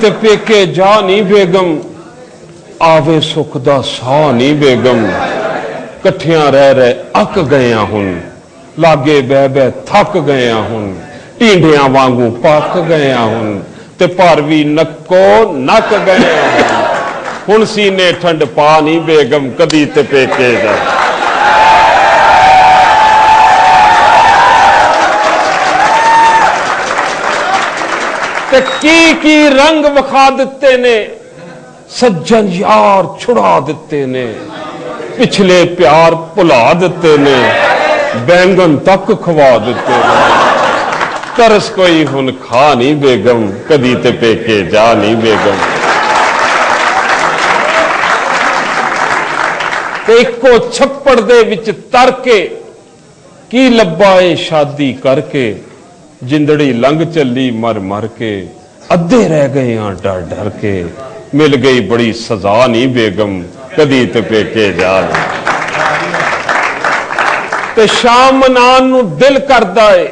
ते पेके जा नी बेगम, आवे सुख दा सा नी बेगम। कट्ठियां रह रह अक गए हुन, लागे बह बह थक गए हुन। ढींडियां वांगू पक गए हुन, ते पर भी नक्को नक गए हुन सीने ठंड पा नी बेगम, कदी ते पेके जा। ते की रंग विखा दिते ने, सज्जन यार छुड़ा दिते ने। पिछले प्यार भुला दिते ने, बैंगन तक खवा दिते ने। तरस कोई हुन खा नहीं बेगम, कदी ते पेके जा नहीं बेगम। ते इको छप्पड़ दे विच तर के की लब्बा ए शादी करके। जिंदड़ी लंघ चली मर मर के, अद्धे रह गए हाँ डर डर के। मिल गई बड़ी सजा नहीं बेगम, कदी ते पेके जा। ते शाम मनान नू दिल करदा है,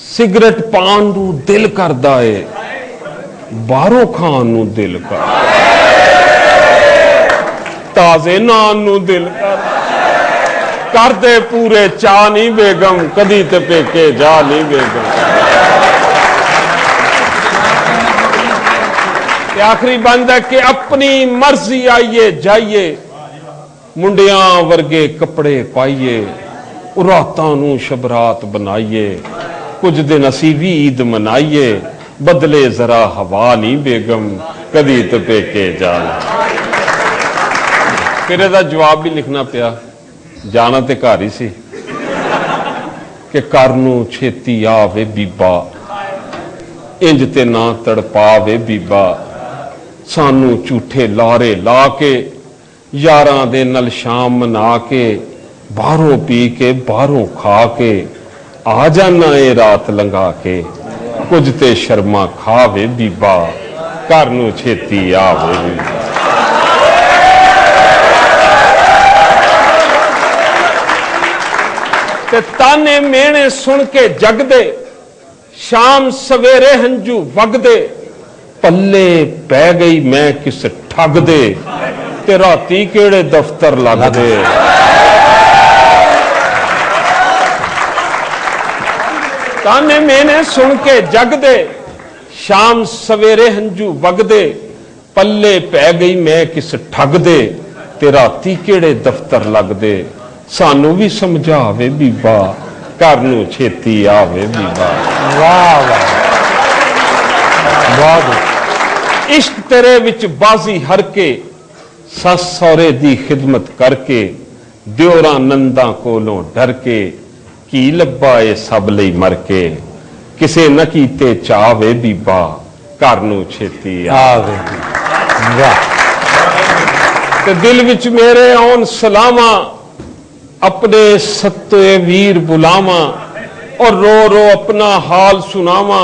सिगरेट पान नू दिल करदा है, बाहरों खान नू दिल करदा है, ताजे नान नू दिल कर दे पूरे चा नहीं बेगम, कदी ते पेके जा नहीं बेगम। आखिरी बंद है कि अपनी मर्जी आइए जाइए, मुंडियां वर्गे कपड़े पाइए, रातां नू शबरात बनाइए। कुछ दिन असी भी ईद मनाइए, बदले जरा हवा नहीं बेगम, कदी ते पेके जा। फिर ਇਹਦਾ जवाब भी लिखना पिया, जाना ते घर ही सी कि कर नू छेती आवे बीबा, इंज ते ना तड़पावे बीबा। सानू झूठे लारे ला के, यारां दे नल शाम मना के, बाहरों पी के बाहरों खा के, आ जाना ए रात लंघा के। कुछ ते शर्मा खावे बीबा, घर नू छेती आवे बीबा। ते ताने मेने सुन के जगदे, शाम सवेरे हंजू वगदे। पल्ले पै गई मैं किस ठग दे, ते राती केड़े दफ्तर लगदे। ताने मेने सुन के जगदे, शाम सवेरे हंजू वगदे। पल्ले पै गई मैं किस ठग दे, ते राती केड़े दफ्तर लगदे। सानू भी समझावे बीबा, घर नू छेती आवे बीबा। वाह वाह, इश्क तेरे विच बाजी हर के, सस सौरे दी खिदमत करके। दियोरां नंदां कोलों डर के, की लब्बा ए सब लई मर के। किसे न कीते चावे बीबा, घर नू छेती आवे। ते दिल विच मेरे आउन सलामा, अपने सत्ते वीर बुलावा। और रो रो अपना हाल सुनावा,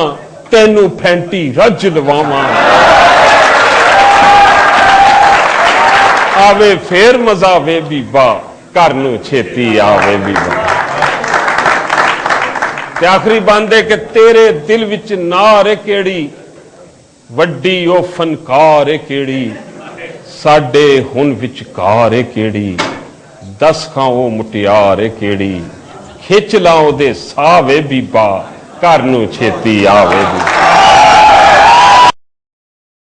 तेनू फैंटी रज लवावा। आवे फेर मजा वे बीबा, घर नू छेती आवे बीबा। ते आखिरी बंद है कि तेरे दिल विच नार है केड़ी, वड्डी ओ फनकार है केड़ी। साडे हुन विचकार है केड़ी, दस खां ओ मुटियार है केड़ी। खिच ला ओदे सावे बीबा, घर नू छेती आवे बीबा।